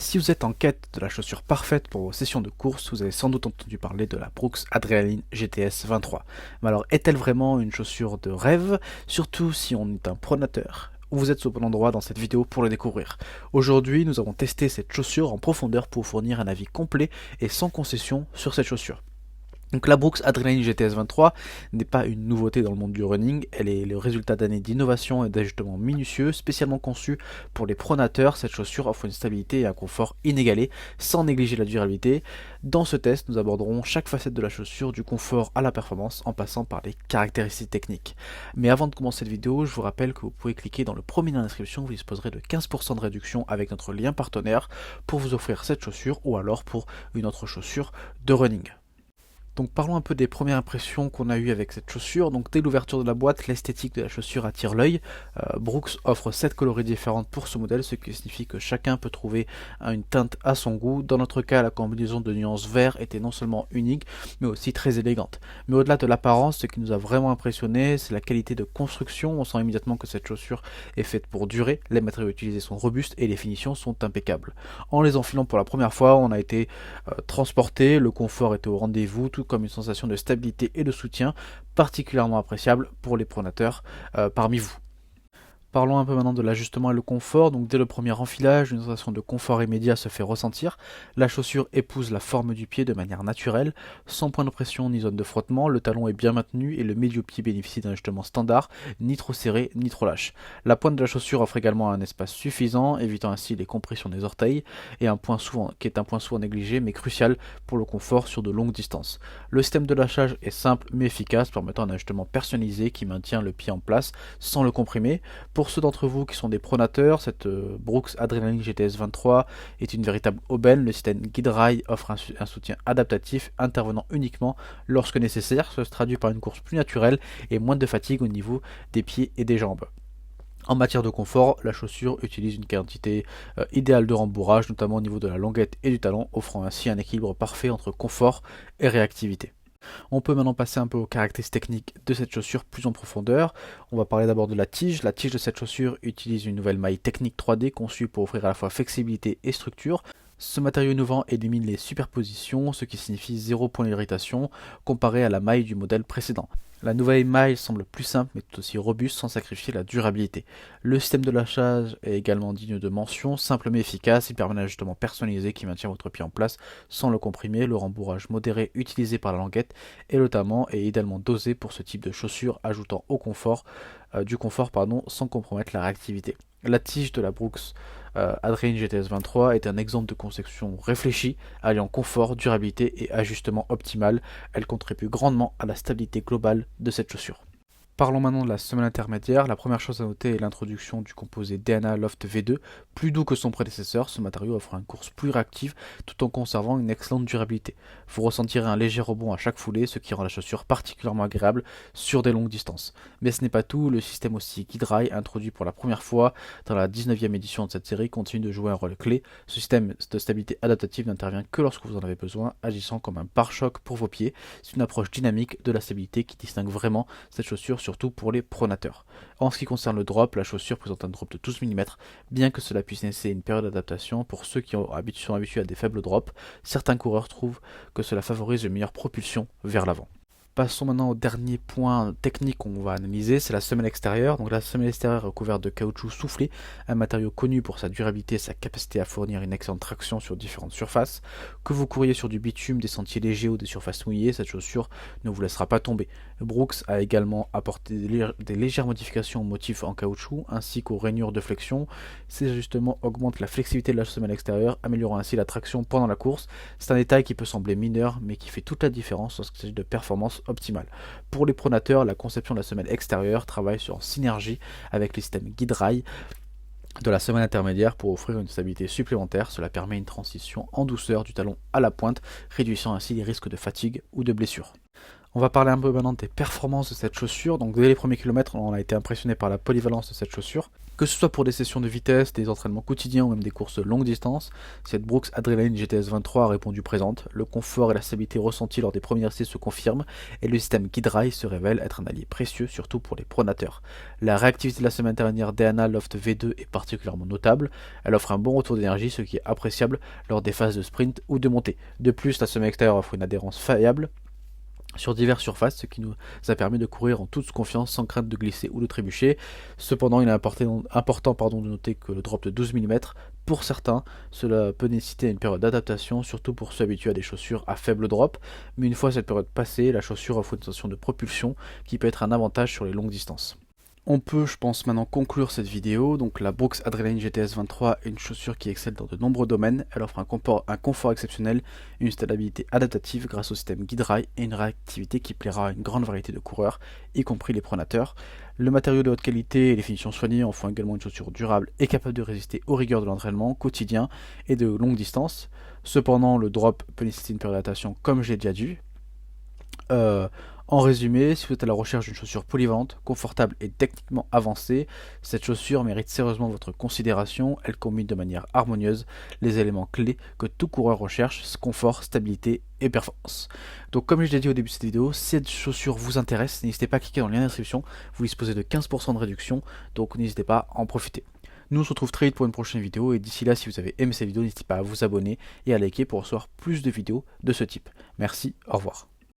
Si vous êtes en quête de la chaussure parfaite pour vos sessions de course, vous avez sans doute entendu parler de la Brooks Adrenaline GTS 23. Mais alors, est-elle vraiment une chaussure de rêve, surtout si on est un pronateur? Vous êtes au bon endroit dans cette vidéo pour le découvrir. Aujourd'hui, nous avons testé cette chaussure en profondeur pour vous fournir un avis complet et sans concession sur cette chaussure. Donc la Brooks Adrenaline GTS 23 n'est pas une nouveauté dans le monde du running, elle est le résultat d'années d'innovation et d'ajustements minutieux, spécialement conçue pour les pronateurs. Cette chaussure offre une stabilité et un confort inégalés, sans négliger la durabilité. Dans ce test, nous aborderons chaque facette de la chaussure, du confort à la performance, en passant par les caractéristiques techniques. Mais avant de commencer cette vidéo, je vous rappelle que vous pouvez cliquer dans le premier lien d'inscription, vous disposerez de 15% de réduction avec notre lien partenaire pour vous offrir cette chaussure ou alors pour une autre chaussure de running. Donc parlons un peu des premières impressions qu'on a eues avec cette chaussure. Donc dès l'ouverture de la boîte, l'esthétique de la chaussure attire l'œil. Brooks offre 7 coloris différentes pour ce modèle, ce qui signifie que chacun peut trouver une teinte à son goût. Dans notre cas, la combinaison de nuances vert était non seulement unique, mais aussi très élégante. Mais au-delà de l'apparence, ce qui nous a vraiment impressionné, c'est la qualité de construction. On sent immédiatement que cette chaussure est faite pour durer. Les matériaux utilisés sont robustes et les finitions sont impeccables. En les enfilant pour la première fois, on a été transporté, le confort était au rendez-vous, tout comme une sensation de stabilité et de soutien particulièrement appréciable pour les pronateurs parmi vous. Parlons un peu maintenant de l'ajustement et le confort. Donc dès le premier enfilage, une sensation de confort immédiat se fait ressentir. La chaussure épouse la forme du pied de manière naturelle, sans point de pression ni zone de frottement. Le talon est bien maintenu et le milieu-pied bénéficie d'un ajustement standard, ni trop serré ni trop lâche. La pointe de la chaussure offre également un espace suffisant, évitant ainsi les compressions des orteils, qui est un point souvent négligé mais crucial pour le confort sur de longues distances. Le système de lâchage est simple mais efficace, permettant un ajustement personnalisé qui maintient le pied en place sans le comprimer. Pour ceux d'entre vous qui sont des pronateurs, cette Brooks Adrenaline GTS 23 est une véritable aubaine. Le système GuideRail offre un soutien adaptatif intervenant uniquement lorsque nécessaire. Ce se traduit par une course plus naturelle et moins de fatigue au niveau des pieds et des jambes. En matière de confort, la chaussure utilise une quantité idéale de rembourrage, notamment au niveau de la languette et du talon, offrant ainsi un équilibre parfait entre confort et réactivité. On peut maintenant passer un peu aux caractéristiques techniques de cette chaussure plus en profondeur. On va parler d'abord de la tige. La tige de cette chaussure utilise une nouvelle maille technique 3D conçue pour offrir à la fois flexibilité et structure. Ce matériau innovant élimine les superpositions, ce qui signifie 0 point d'irritation comparé à la maille du modèle précédent. La nouvelle maille semble plus simple mais tout aussi robuste sans sacrifier la durabilité. Le système de lâchage est également digne de mention, simple mais efficace. Il permet un ajustement personnalisé qui maintient votre pied en place sans le comprimer. Le rembourrage modéré utilisé par la languette est notamment et idéalement dosé pour ce type de chaussure, ajoutant au confort, sans compromettre la réactivité. La tige de la Brooks Adrenaline GTS 23 est un exemple de conception réfléchie, alliant confort, durabilité et ajustement optimal. Elle contribue grandement à la stabilité globale de cette chaussure. Parlons maintenant de la semelle intermédiaire. La première chose à noter est l'introduction du composé DNA Loft V2. Plus doux que son prédécesseur, ce matériau offre une course plus réactive tout en conservant une excellente durabilité. Vous ressentirez un léger rebond à chaque foulée, ce qui rend la chaussure particulièrement agréable sur des longues distances. Mais ce n'est pas tout, le système aussi GuideRail, introduit pour la première fois dans la 19e édition de cette série, continue de jouer un rôle clé. Ce système de stabilité adaptative n'intervient que lorsque vous en avez besoin, agissant comme un pare-choc pour vos pieds. C'est une approche dynamique de la stabilité qui distingue vraiment cette chaussure, surtout pour les pronateurs. En ce qui concerne le drop, la chaussure présente un drop de 12 mm, bien que cela puisse laisser une période d'adaptation pour ceux qui sont habitués à des faibles drops. Certains coureurs trouvent que cela favorise une meilleure propulsion vers l'avant. Passons maintenant au dernier point technique qu'on va analyser, c'est la semelle extérieure. Donc la semelle extérieure est recouverte de caoutchouc soufflé, un matériau connu pour sa durabilité et sa capacité à fournir une excellente traction sur différentes surfaces. Que vous couriez sur du bitume, des sentiers légers ou des surfaces mouillées, cette chaussure ne vous laissera pas tomber. Brooks a également apporté des légères modifications aux motifs en caoutchouc ainsi qu'aux rainures de flexion. Ces ajustements augmentent la flexibilité de la semelle extérieure, améliorant ainsi la traction pendant la course. C'est un détail qui peut sembler mineur mais qui fait toute la différence lorsqu'il s'agit de performance optimale. Pour les pronateurs, la conception de la semelle extérieure travaille en synergie avec les systèmes GuideRail de la semelle intermédiaire pour offrir une stabilité supplémentaire. Cela permet une transition en douceur du talon à la pointe, réduisant ainsi les risques de fatigue ou de blessure. On va parler un peu maintenant des performances de cette chaussure. Donc dès les premiers kilomètres, on a été impressionné par la polyvalence de cette chaussure. Que ce soit pour des sessions de vitesse, des entraînements quotidiens ou même des courses longue distance, cette Brooks Adrenaline GTS 23 a répondu présente. Le confort et la stabilité ressentis lors des premiers essais se confirment et le système GuideRail se révèle être un allié précieux, surtout pour les pronateurs. La réactivité de la semaine dernière d'Eana Loft V2 est particulièrement notable. Elle offre un bon retour d'énergie, ce qui est appréciable lors des phases de sprint ou de montée. De plus, la semelle extérieure offre une adhérence fiable sur diverses surfaces, ce qui nous a permis de courir en toute confiance sans crainte de glisser ou de trébucher. Cependant, il est important de noter que le drop de 12 mm, pour certains, cela peut nécessiter une période d'adaptation, surtout pour ceux habitués à des chaussures à faible drop, mais une fois cette période passée, la chaussure offre une sensation de propulsion qui peut être un avantage sur les longues distances. On peut, je pense, maintenant conclure cette vidéo. Donc la Brooks Adrenaline GTS 23 est une chaussure qui excelle dans de nombreux domaines. Elle offre un confort exceptionnel, une stabilité adaptative grâce au système GuideRail et une réactivité qui plaira à une grande variété de coureurs, y compris les pronateurs. Le matériau de haute qualité et les finitions soignées en font également une chaussure durable et capable de résister aux rigueurs de l'entraînement quotidien et de longue distance. Cependant, le drop peut nécessiter une période d'adaptation comme j'ai déjà dit. En résumé, si vous êtes à la recherche d'une chaussure polyvalente, confortable et techniquement avancée, cette chaussure mérite sérieusement votre considération. Elle combine de manière harmonieuse les éléments clés que tout coureur recherche: confort, stabilité et performance. Donc comme je l'ai dit au début de cette vidéo, si cette chaussure vous intéresse, n'hésitez pas à cliquer dans le lien de description, vous disposez de 15% de réduction, donc n'hésitez pas à en profiter. Nous on se retrouve très vite pour une prochaine vidéo, et d'ici là, si vous avez aimé cette vidéo, n'hésitez pas à vous abonner et à liker pour recevoir plus de vidéos de ce type. Merci, au revoir.